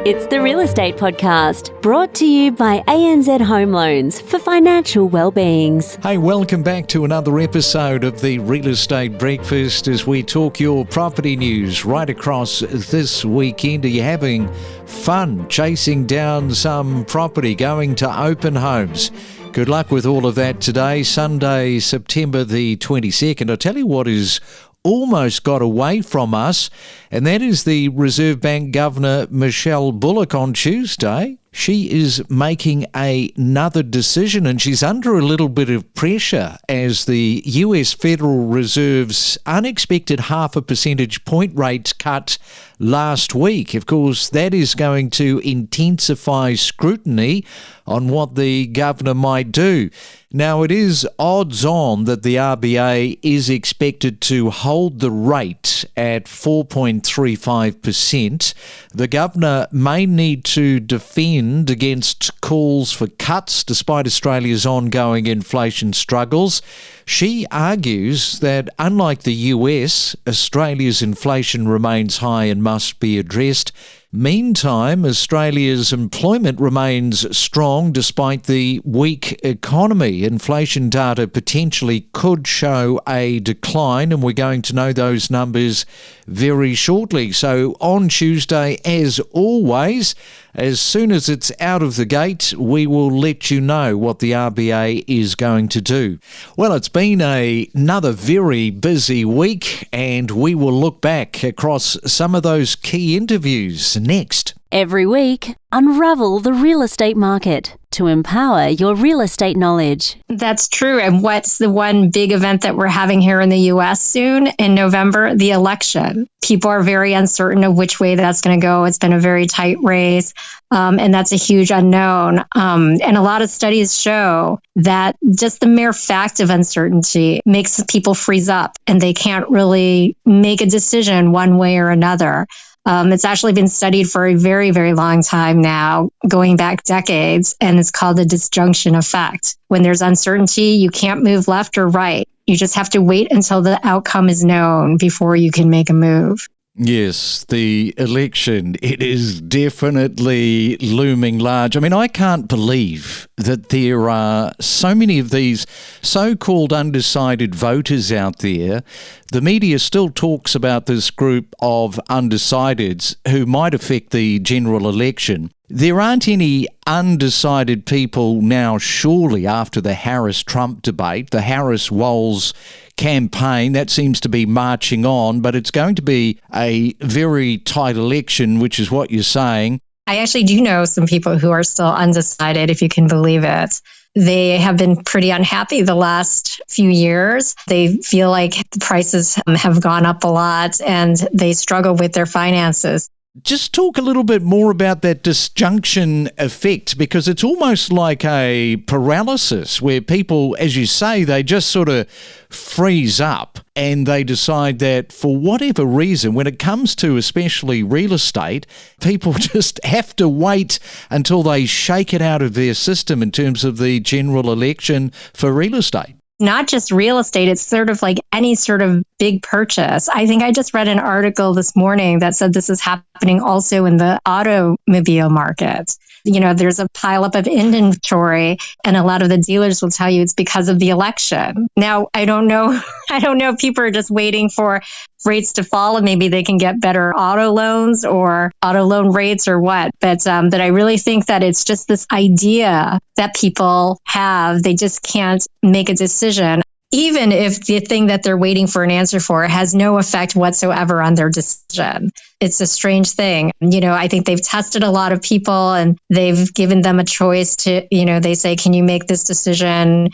It's the Real Estate Podcast, brought to you by ANZ Home Loans for financial well-beings. Hey, welcome back to another episode of the Real Estate Breakfast as we talk your property news right across this weekend. Are you having fun chasing down some property, going to open homes? Good luck with all of that today, Sunday, September the 22nd. I'll tell you what is almost got away from us, and that is the Reserve Bank Governor Michelle Bullock on Tuesday. She is making another decision, and she's under a little bit of pressure as the US Federal Reserve's unexpected 0.5 percentage point rate cut last week. Of course, that is going to intensify scrutiny on what the governor might do. Now, it is odds on that the RBA is expected to hold the rate at 4.35%. The governor may need to defend against calls for cuts despite Australia's ongoing inflation struggles. She argues that, unlike the US, Australia's inflation remains high and must be addressed. Meantime, Australia's employment remains strong despite the weak economy. Inflation data potentially could show a decline, and we're going to know those numbers very shortly. So on Tuesday, as always, as soon as it's out of the gate, we will let you know what the RBA is going to do. Well, it's been another very busy week, and we will look back across some of those key interviews next. Every week, unravel the real estate market to empower your real estate knowledge. That's true. And what's the one big event that we're having here in the U.S. soon in November? The election. People are very uncertain of which way that's going to go. It's been a very tight race, and that's a huge unknown. And a lot of studies show that just the mere fact of uncertainty makes people freeze up, and they can't really make a decision one way or another. It's actually been studied for a very, very long time now, going back decades, and it's called the disjunction effect. When there's uncertainty, you can't move left or right. You just have to wait until the outcome is known before you can make a move. Yes, the election, it is definitely looming large. I mean, I can't believe that there are so many of these so-called undecided voters out there. The media still talks about this group of undecideds who might affect the general election. There aren't any undecided people now, surely, after the Harris-Trump debate, the Harris-Walz campaign. That seems to be marching on, but it's going to be a very tight election, which is what you're saying. I actually do know some people who are still undecided, if you can believe it. They have been pretty unhappy the last few years. They feel like the prices have gone up a lot and they struggle with their finances. Just talk a little bit more about that disjunction effect, because it's almost like a paralysis where people, as you say, they just sort of freeze up and they decide that for whatever reason, when it comes to especially real estate, people just have to wait until they shake it out of their system in terms of the general election for real estate. Not just real estate, it's sort of like any sort of big purchase. I think I just read an article this morning that said this is happening also in the automobile market. You know, there's a pileup of inventory, and a lot of the dealers will tell you it's because of the election. Now, I don't know if people are just waiting for rates to fall and maybe they can get better auto loans or auto loan rates or what. But I really think that it's just this idea that people have. They just can't make a decision, even if the thing that they're waiting for an answer for has no effect whatsoever on their decision. It's a strange thing. You know, I think they've tested a lot of people and they've given them a choice to, you know, they say, can you make this decision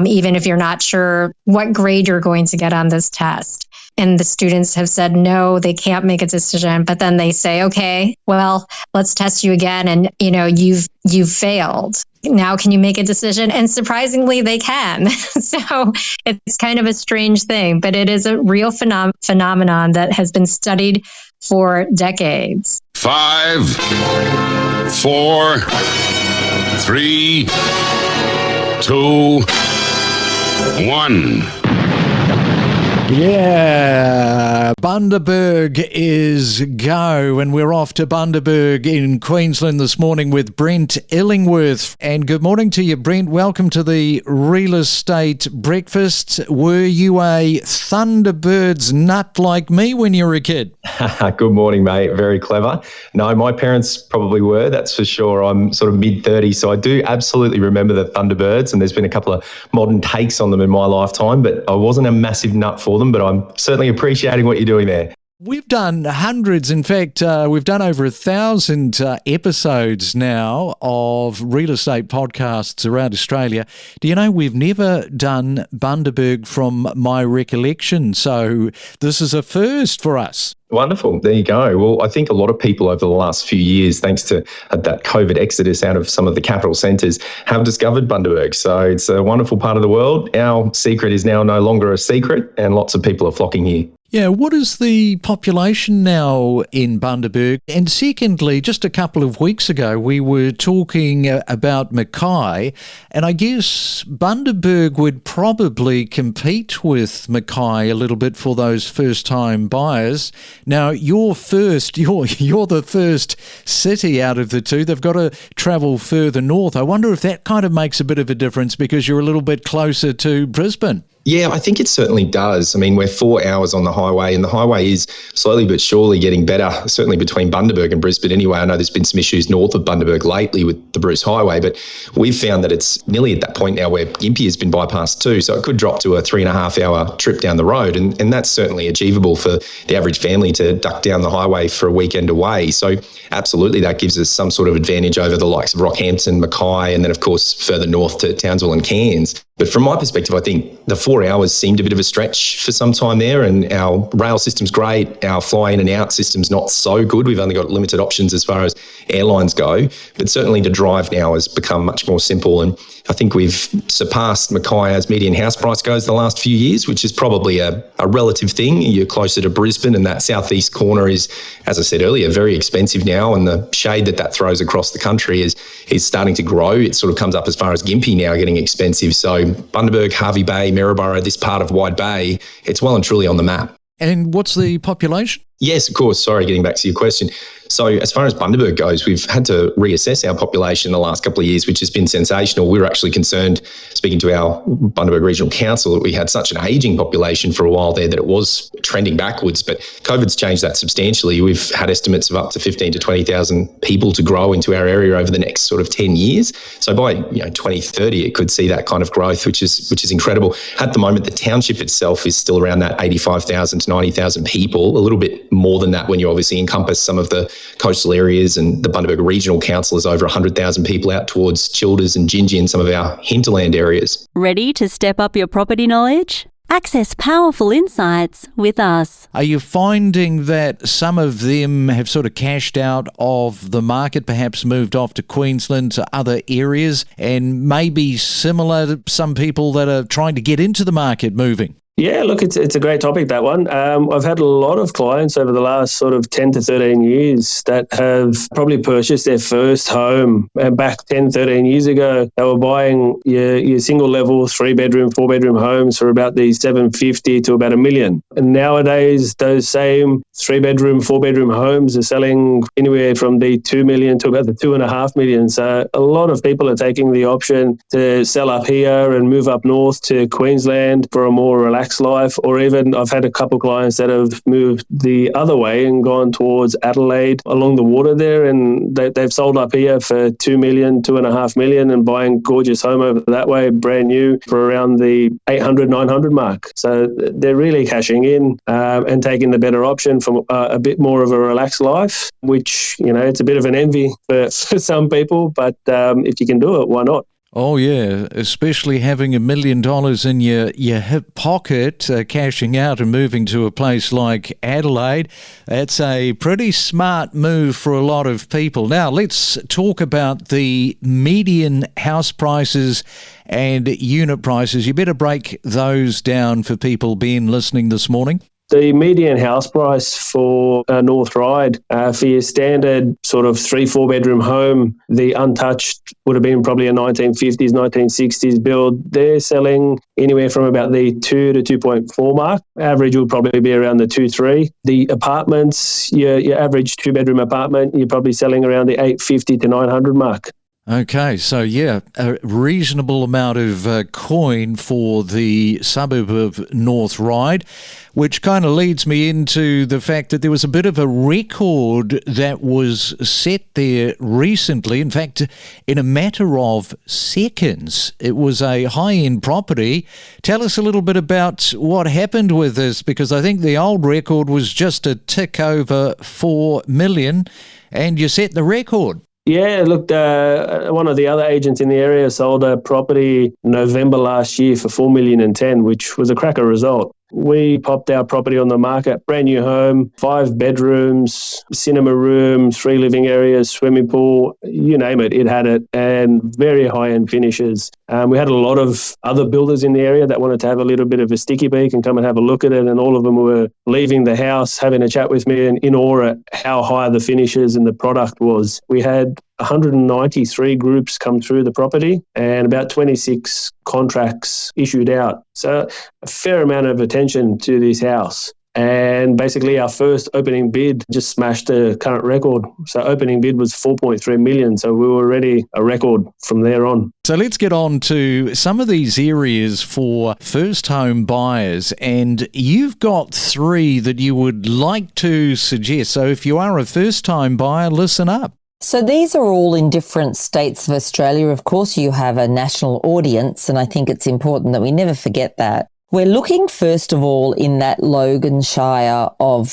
even if you're not sure what grade you're going to get on this test? And the students have said, no, they can't make a decision. But then they say, okay, well, let's test you again. And, you know, you've failed. Now, can you make a decision? And surprisingly, they can. So it's kind of a strange thing, but it is a real phenomenon that has been studied for decades. 5, 4, 3, 2, 1. Yeah, Bundaberg is go, and we're off to Bundaberg in Queensland this morning with Brent Illingworth. And good morning to you, Brent. Welcome to the Real Estate Breakfast. Were you a Thunderbirds nut like me when you were a kid? Good morning, mate. Very clever. No, my parents probably were, that's for sure. I'm sort of mid-30s, so I do absolutely remember the Thunderbirds, and there's been a couple of modern takes on them in my lifetime, but I wasn't a massive nut for them, but I'm certainly appreciating what you're doing there. We've done hundreds. In fact, we've done over 1,000 episodes now of real estate podcasts around Australia. Do you know we've never done Bundaberg from my recollection? So this is a first for us. Wonderful. There you go. Well, I think a lot of people over the last few years, thanks to that COVID exodus out of some of the capital centres, have discovered Bundaberg. So it's a wonderful part of the world. Our secret is now no longer a secret, and lots of people are flocking here. Yeah, what is the population now in Bundaberg? And secondly, just a couple of weeks ago, we were talking about Mackay, and I guess Bundaberg would probably compete with Mackay a little bit for those first-time buyers. Now, you're the first city out of the two. They've got to travel further north. I wonder if that kind of makes a bit of a difference because you're a little bit closer to Brisbane. Yeah, I think it certainly does. I mean, we're 4 hours on the highway, and the highway is slowly but surely getting better, certainly between Bundaberg and Brisbane anyway. I know there's been some issues north of Bundaberg lately with the Bruce Highway, but we've found that it's nearly at that point now where Gympie has been bypassed too, so it could drop to a 3.5 hour trip down the road, and that's certainly achievable for the average family to duck down the highway for a weekend away. So absolutely, that gives us some sort of advantage over the likes of Rockhampton, Mackay, and then of course further north to Townsville and Cairns. But from my perspective, I think the 4 hours seemed a bit of a stretch for some time there, and our rail system's great. Our fly in and out system's not so good. We've only got limited options as far as airlines go, but certainly the drive now has become much more simple. And I think we've surpassed Mackay as median house price goes the last few years, which is probably a relative thing. You're closer to Brisbane, and that southeast corner is, as I said earlier, very expensive now, and the shade that throws across the country is starting to grow. It sort of comes up as far as Gympie now getting expensive. So Bundaberg, Hervey Bay, Maryborough, this part of Wide Bay, it's well and truly on the map. And what's the population? Yes, of course. Sorry, getting back to your question. So as far as Bundaberg goes, we've had to reassess our population in the last couple of years, which has been sensational. We were actually concerned, speaking to our Bundaberg Regional Council, that we had such an ageing population for a while there that it was trending backwards, but COVID's changed that substantially. We've had estimates of up to 15 to 20,000 people to grow into our area over the next sort of 10 years. So by 2030, it could see that kind of growth, which is incredible. At the moment, the township itself is still around that 85,000 to 90,000 people, a little bit more than that when you obviously encompass some of the coastal areas, and the Bundaberg Regional Council is over 100,000 people out towards Childers and Gingy and some of our hinterland areas. Ready to step up your property knowledge? Access powerful insights with us. Are you finding that some of them have sort of cashed out of the market, perhaps moved off to Queensland, to other areas, and maybe similar to some people that are trying to get into the market moving? Yeah, look, it's a great topic, that one. I've had a lot of clients over the last sort of 10 to 13 years that have probably purchased their first home back 10, 13 years ago. They were buying your single level, 3-bedroom, 4-bedroom homes for about the $750,000 to about $1 million. And nowadays, those same 3-bedroom, 4-bedroom homes are selling anywhere from the $2 million to about the $2.5 million. So a lot of people are taking the option to sell up here and move up north to Queensland for a more relaxed life, or even I've had a couple of clients that have moved the other way and gone towards Adelaide along the water there, and they've sold up here for $2 million, $2.5 million, and buying gorgeous home over that way, brand new, for around the 800, 900 mark. So they're really cashing in and taking the better option for a bit more of a relaxed life, which, it's a bit of an envy for some people, but if you can do it, why not? Oh, yeah, especially having $1 million in your hip pocket, cashing out and moving to a place like Adelaide. That's a pretty smart move for a lot of people. Now, let's talk about the median house prices and unit prices. You better break those down for people being listening this morning. The median house price for North Ryde, for your standard sort of 3-4 bedroom home, the untouched would have been probably a 1950s, 1960s build. They're selling anywhere from about the 2 to 2.4 mark. Average would probably be around the 2-3. The apartments, your average 2-bedroom apartment, you're probably selling around the 850 to 900 mark. Okay, so yeah, a reasonable amount of coin for the suburb of North Ryde, which kind of leads me into the fact that there was a bit of a record that was set there recently. In fact, in a matter of seconds, it was a high-end property. Tell us a little bit about what happened with this, because I think the old record was just a tick over 4 million, and you set the record. Yeah, look, one of the other agents in the area sold a property November last year for $4,010,000, which was a cracker result. We popped our property on the market, brand new home, 5 bedrooms, cinema room, 3 living areas, swimming pool, you name it, it had it, and very high-end finishes. We had a lot of other builders in the area that wanted to have a little bit of a sticky beak and come and have a look at it, and all of them were leaving the house, having a chat with me and in awe at how high the finishes and the product was. We had 193 groups come through the property and about 26 contracts issued out. So a fair amount of attention to this house. And basically our first opening bid just smashed the current record. So opening bid was 4.3 million. So we were already a record from there on. So let's get on to some of these areas for first home buyers. And you've got 3 that you would like to suggest. So if you are a first time buyer, listen up. So these are all in different states of Australia. Of course, you have a national audience, and I think it's important that we never forget that. We're looking, first of all, in that Logan Shire of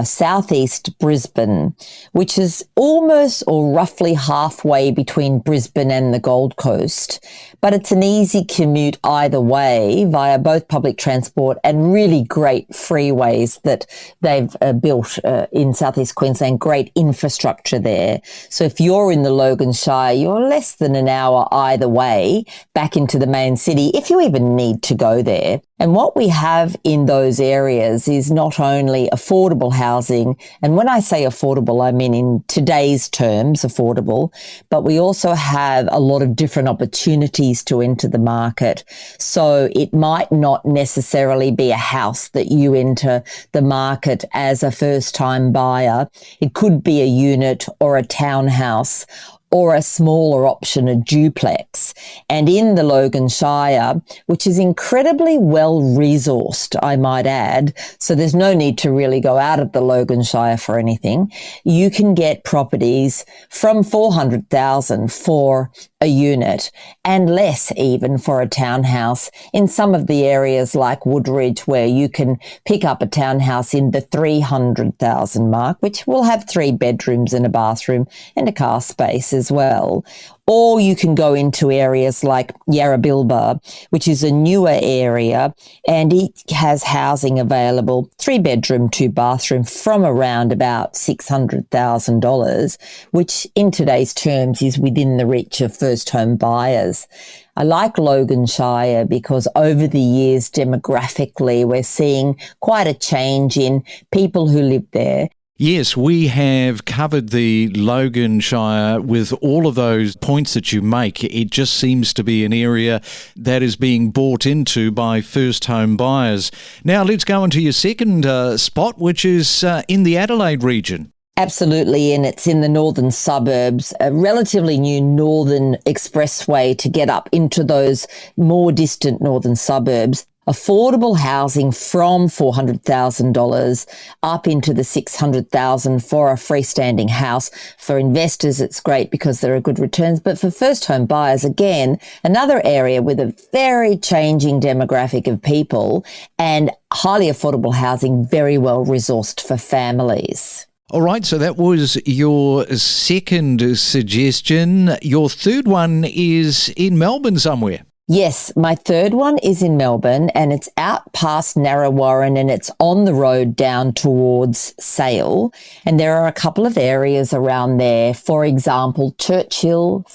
southeast Brisbane, which is almost or roughly halfway between Brisbane and the Gold Coast. But it's an easy commute either way via both public transport and really great freeways that they've built in southeast Queensland, great infrastructure there. So if you're in the Logan Shire, you're less than an hour either way back into the main city, if you even need to go there. And what we have in those areas is not only affordable housing, and when I say affordable, I mean in today's terms affordable, but we also have a lot of different opportunities to enter the market. So it might not necessarily be a house that you enter the market as a first-time buyer. It could be a unit or a townhouse, or a smaller option, a duplex. And in the Logan Shire, which is incredibly well resourced, I might add, so there's no need to really go out of the Logan Shire for anything, you can get properties from $400,000 for a unit and less even for a townhouse in some of the areas like Woodridge, where you can pick up a townhouse in the $300,000 mark, which will have 3 bedrooms and a bathroom and a car space as well. Or you can go into areas like Yarrabilba, which is a newer area, and it has housing available, 3 bedroom, 2 bathroom, from around about $600,000, which in today's terms is within the reach of first home buyers. I like Logan Shire because over the years, demographically, we're seeing quite a change in people who live there. Yes, we have covered the Logan Shire with all of those points that you make. It just seems to be an area that is being bought into by first home buyers. Now let's go into your second spot, which is in the Adelaide region. Absolutely, and it's in the northern suburbs, a relatively new northern expressway to get up into those more distant northern suburbs. Affordable housing from $400,000 up into the $600,000 for a freestanding house. For investors, it's great because there are good returns. But for first home buyers, again, another area with a very changing demographic of people and highly affordable housing, very well resourced for families. All right, so that was your second suggestion. Your third one is in Melbourne somewhere. Yes, my third one is in Melbourne, and it's out past Narrawarren, and it's on the road down towards Sale. And there are a couple of areas around there. For example, Churchill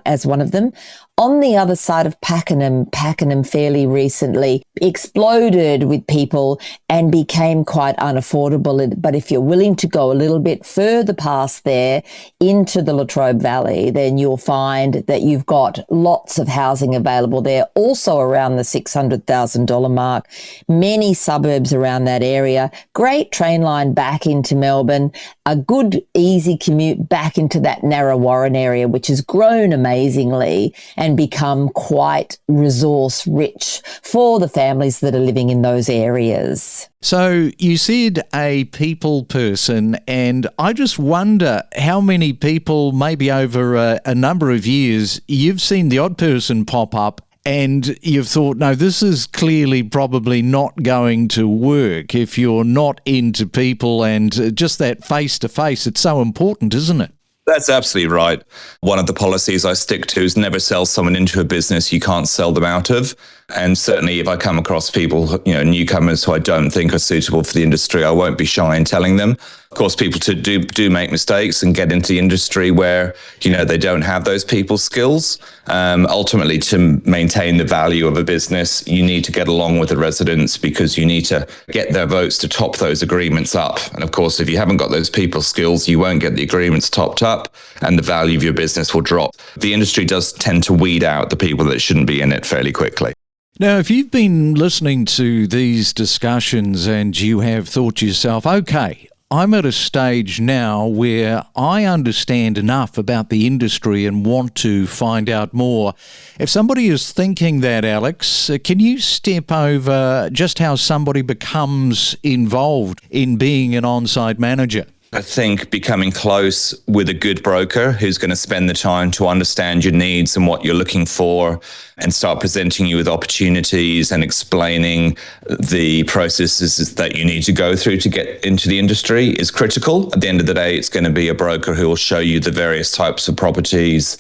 as one of them. On the other side of Pakenham fairly recently exploded with people and became quite unaffordable. But if you're willing to go a little bit further past there into the Latrobe Valley, then you'll find that you've got lots of housing available there, also around the $600,000 mark. Many suburbs around that area. Great train line back into Melbourne. A good, easy commute back into that Narra Warren area, which has grown amazingly and become quite resource rich for the families that are living in those areas. So you said a people person, and I just wonder how many people, maybe over a number of years, you've seen the odd person pop up and you've thought, no, this is clearly probably not going to work if you're not into people and just that face-to-face. It's so important, isn't it? That's absolutely right. One of the policies I stick to is never sell someone into a business you can't sell them out of. And certainly if I come across people, newcomers who I don't think are suitable for the industry, I won't be shy in telling them. Of course, people do make mistakes and get into the industry where, they don't have those people skills. Ultimately, to maintain the value of a business, you need to get along with the residents because you need to get their votes to top those agreements up. And of course, if you haven't got those people skills, you won't get the agreements topped up and the value of your business will drop. The industry does tend to weed out the people that shouldn't be in it fairly quickly. Now, if you've been listening to these discussions and you have thought to yourself, okay, I'm at a stage now where I understand enough about the industry and want to find out more. If somebody is thinking that, Alex, can you step over just how somebody becomes involved in being an on-site manager? I think becoming close with a good broker who's going to spend the time to understand your needs and what you're looking for and start presenting you with opportunities and explaining the processes that you need to go through to get into the industry is critical. At the end of the day, it's going to be a broker who will show you the various types of properties.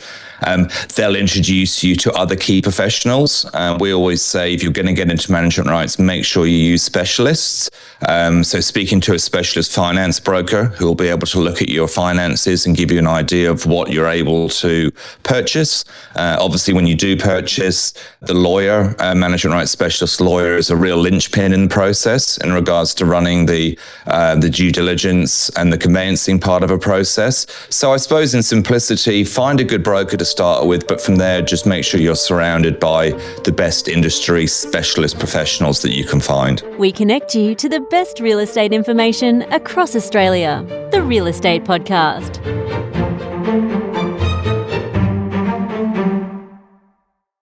They'll introduce you to other key professionals. We always say if you're going to get into management rights, make sure you use specialists. So speaking to a specialist finance broker who will be able to look at your finances and give you an idea of what you're able to purchase. Obviously, when you do purchase, the lawyer, management rights specialist lawyer, is a real linchpin in the process in regards to running the due diligence and the conveyancing part of a process. So I suppose in simplicity, find a good broker to start with, but from there, just make sure you're surrounded by the best industry specialist professionals that you can find. We connect you to the best real estate information across Australia. The Real Estate Podcast.